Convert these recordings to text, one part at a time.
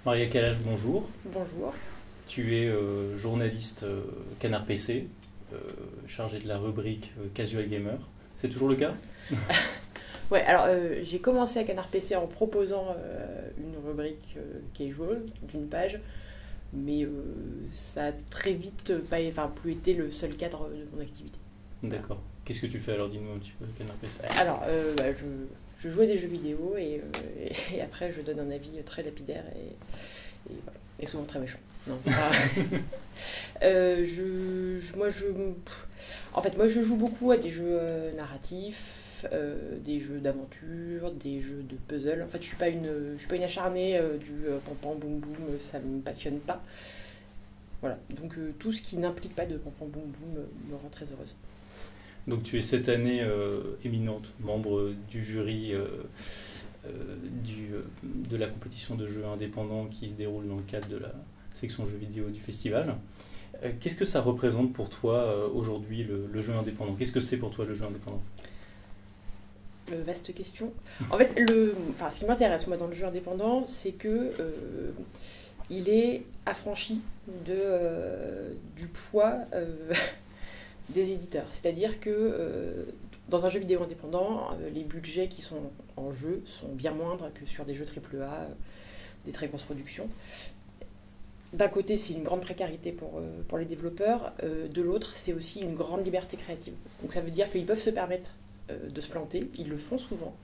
Maria Kalash, bonjour. Bonjour. Tu es journaliste Canard PC, chargée de la rubrique Casual Gamer. C'est toujours le cas? Ouais, alors j'ai commencé à Canard PC en proposant une rubrique casual d'une page, mais ça a très vite plus été le seul cadre de mon activité. D'accord. Qu'est-ce que tu fais alors? Dis-nous un petit peu, Canard PC. Alors, je joue à des jeux vidéo et après je donne un avis très lapidaire voilà. Et souvent très méchant. Non, c'est pas... moi je joue beaucoup à des jeux narratifs, des jeux d'aventure, des jeux de puzzle. En fait, je suis pas une acharnée du pam boum boum, ça me passionne pas. Voilà, donc tout ce qui n'implique pas de pam boum boum me rend très heureuse. Donc tu es cette année éminente, membre du jury de la compétition de jeux indépendants qui se déroule dans le cadre de la section jeux vidéo du festival. Qu'est-ce que ça représente pour toi aujourd'hui le jeu indépendant? Qu'est-ce que c'est pour toi le jeu indépendant? Vaste question. En fait, ce qui m'intéresse moi dans le jeu indépendant, c'est que il est affranchi du poids des éditeurs. C'est-à-dire que dans un jeu vidéo indépendant, les budgets qui sont en jeu sont bien moindres que sur des jeux AAA, des très grosses productions. D'un côté, c'est une grande précarité pour les développeurs. De l'autre, c'est aussi une grande liberté créative. Donc ça veut dire qu'ils peuvent se permettre de se planter. Ils le font souvent.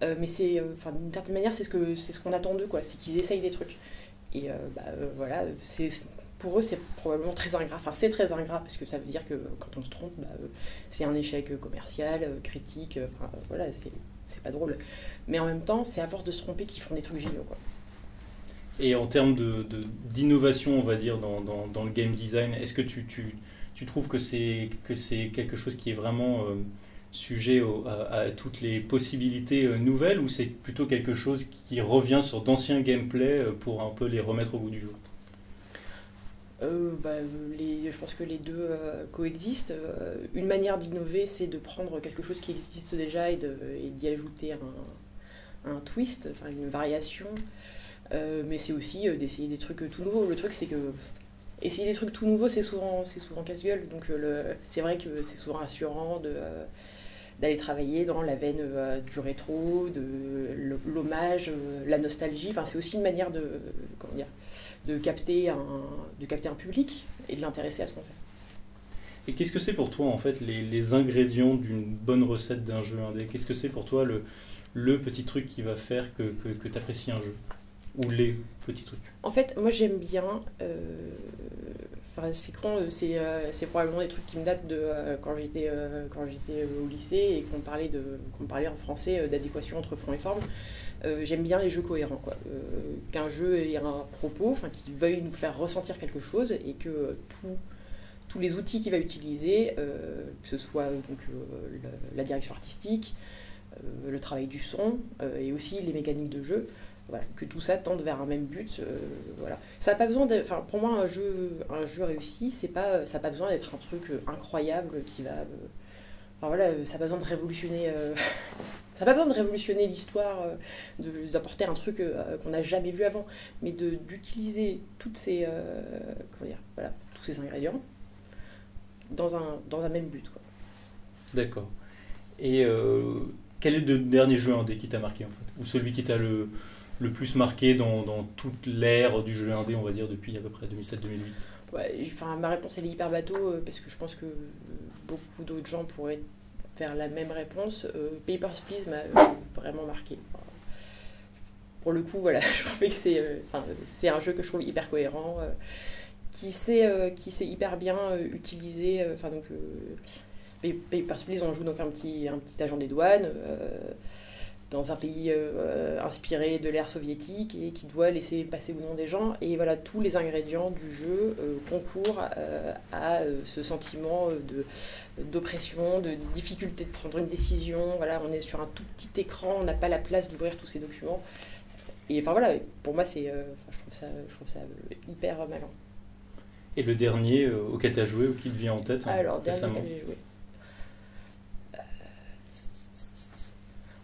Mais d'une certaine manière, c'est ce qu'on attend d'eux, quoi. C'est qu'ils essayent des trucs. Et voilà, pour eux, c'est probablement très ingrat. Enfin, c'est très ingrat parce que ça veut dire que quand on se trompe, c'est un échec commercial, critique. Voilà, c'est pas drôle. Mais en même temps, c'est à force de se tromper qu'ils font des trucs géniaux, quoi. Et en termes d'innovation, on va dire, dans le game design, est-ce que tu trouves que c'est quelque chose qui est vraiment sujet à toutes les possibilités nouvelles, ou c'est plutôt quelque chose qui revient sur d'anciens gameplays pour un peu les remettre au goût du jour? Je pense que les deux coexistent. Une manière d'innover, c'est de prendre quelque chose qui existe déjà et d'y ajouter un twist, enfin une variation. Mais c'est aussi d'essayer des trucs tout nouveaux. Le truc, c'est que essayer des trucs tout nouveaux, c'est souvent casse-gueule. Donc c'est vrai que c'est souvent rassurant d'aller travailler dans la veine du rétro, de l'hommage, la nostalgie. Enfin, c'est aussi une manière de capter un public et de l'intéresser à ce qu'on fait. Et qu'est-ce que c'est pour toi, en fait, les ingrédients d'une bonne recette d'un jeu indé? Qu'est-ce que c'est pour toi le petit truc qui va faire que tu apprécies un jeu? Ou les petits trucs? En fait, moi j'aime bien, c'est con, c'est probablement des trucs qui me datent de quand j'étais au lycée et qu'on parlait en français d'adéquation entre fond et forme. J'aime bien les jeux cohérents, quoi. Qu'un jeu ait un propos, qu'il veuille nous faire ressentir quelque chose et que tous les outils qu'il va utiliser, que ce soit la direction artistique, le travail du son et aussi les mécaniques de jeu, voilà, que tout ça tende vers un même but. Voilà. Ça a pas besoin pour moi, un jeu réussi, ça n'a pas besoin d'être un truc incroyable qui va. Ça n'a pas besoin de révolutionner. Ça n'a pas besoin de révolutionner l'histoire, d'apporter un truc qu'on n'a jamais vu avant, mais d'utiliser toutes ces, tous ces ingrédients dans un même but, quoi. D'accord. Et quel est le dernier jeu indé qui t'a marqué, en fait? Ou celui qui t'a le plus marqué dans toute l'ère du jeu indé, on va dire, depuis à peu près 2007-2008? Ouais, ma réponse elle est hyper bateau parce que je pense que beaucoup d'autres gens pourraient faire la même réponse. Papers, Please m'a vraiment marqué. Pour le coup, voilà, je trouvais que c'est un jeu que je trouve hyper cohérent, qui sait hyper bien utiliser. Papers, Please, on joue donc un petit agent des douanes dans un pays inspiré de l'ère soviétique et qui doit laisser passer ou non des gens. Et voilà, tous les ingrédients du jeu concourent à ce sentiment d'oppression, de difficulté de prendre une décision. Voilà, on est sur un tout petit écran, on n'a pas la place d'ouvrir tous ces documents. Et pour moi, je trouve ça hyper malin. Et le dernier auquel tu as joué ou qui te vient en tête récemment? Dernier auquel j'ai joué.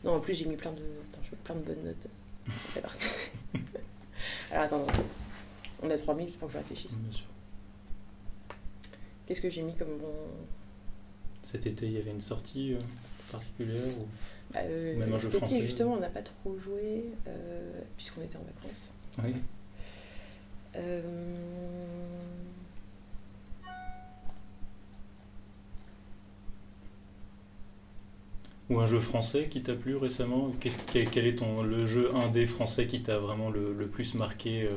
Non, en plus j'ai mis plein de bonnes notes. Alors attends, on a 3 minutes pour que je réfléchisse. Bien sûr. Qu'est-ce que j'ai mis comme bon... Cet été, il y avait une sortie particulière ou... Même un jeu cet français. été, justement, on n'a pas trop joué, puisqu'on était en vacances. Oui. Ou un jeu français qui t'a plu récemment? Quel est le jeu indé français qui t'a vraiment le plus marqué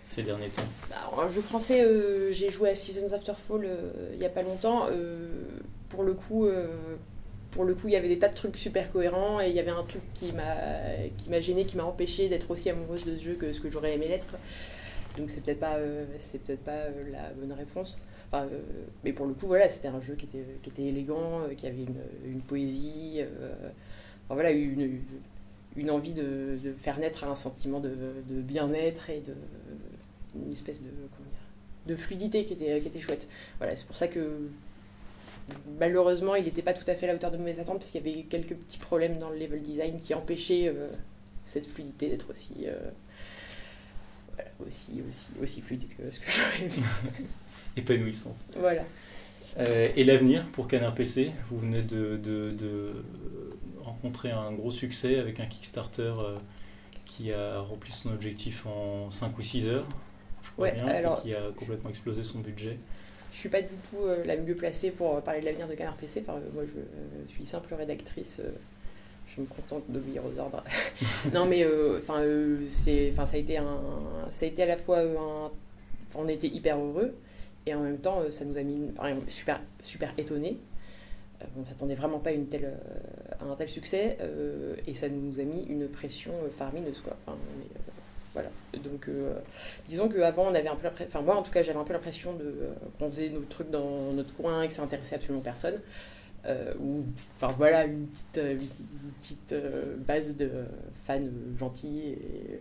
ces derniers temps? Alors, un jeu français, j'ai joué à Seasons After Fall il n'y a pas longtemps. Pour le coup, il y avait des tas de trucs super cohérents et il y avait un truc qui m'a gêné, qui m'a empêché d'être aussi amoureuse de ce jeu que ce que j'aurais aimé l'être. Donc c'est peut-être pas la bonne réponse. Enfin, mais pour le coup, voilà, c'était un jeu qui était élégant, qui avait une poésie, enfin, voilà, une envie de faire naître un sentiment de bien-être et une espèce de fluidité qui était chouette. Voilà, c'est pour ça que malheureusement, il n'était pas tout à fait à la hauteur de mes attentes parce qu'il y avait quelques petits problèmes dans le level design qui empêchaient cette fluidité d'être aussi fluide que ce que j'aurais aimé. Épanouissant. Voilà. Et l'avenir pour Canard PC? Vous venez de rencontrer un gros succès avec un Kickstarter qui a rempli son objectif en 5 ou 6 heures, je crois bien, et qui a complètement explosé son budget. Je suis pas du tout la mieux placée pour parler de l'avenir de Canard PC. Enfin, moi, je suis simple rédactrice. Je me contente d'obéir aux ordres. Non, mais ça a été à la fois on était hyper heureux et en même temps, ça nous a mis super super étonnés. On s'attendait vraiment pas à un tel succès et ça nous a mis une pression faramineuse, quoi. Enfin, voilà. Donc, disons qu'avant, on avait un peu moi, en tout cas, j'avais un peu l'impression qu'on faisait nos trucs dans notre coin et que ça intéressait absolument personne. Voilà, une petite base de fans gentils et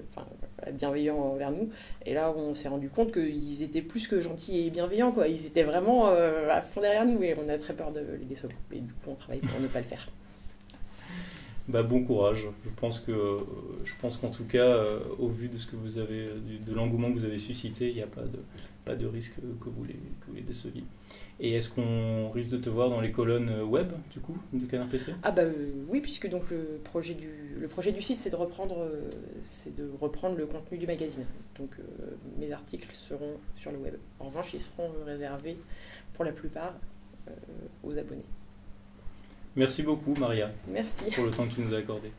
bienveillants envers nous. Et là, on s'est rendu compte qu'ils étaient plus que gentils et bienveillants, quoi. Ils étaient vraiment à fond derrière nous et on a très peur de les décevoir. Et du coup, on travaille pour ne pas le faire. Bon courage. Je pense qu'en tout cas, au vu de ce que vous avez, de l'engouement que vous avez suscité, il n'y a pas de risque que vous les déceviez. Et est-ce qu'on risque de te voir dans les colonnes web du coup de Canard PC? Oui, puisque donc le projet du site, c'est de reprendre le contenu du magazine. Donc mes articles seront sur le web. En revanche, ils seront réservés pour la plupart aux abonnés. Merci beaucoup Maria. Merci. Pour le temps que tu nous as accordé.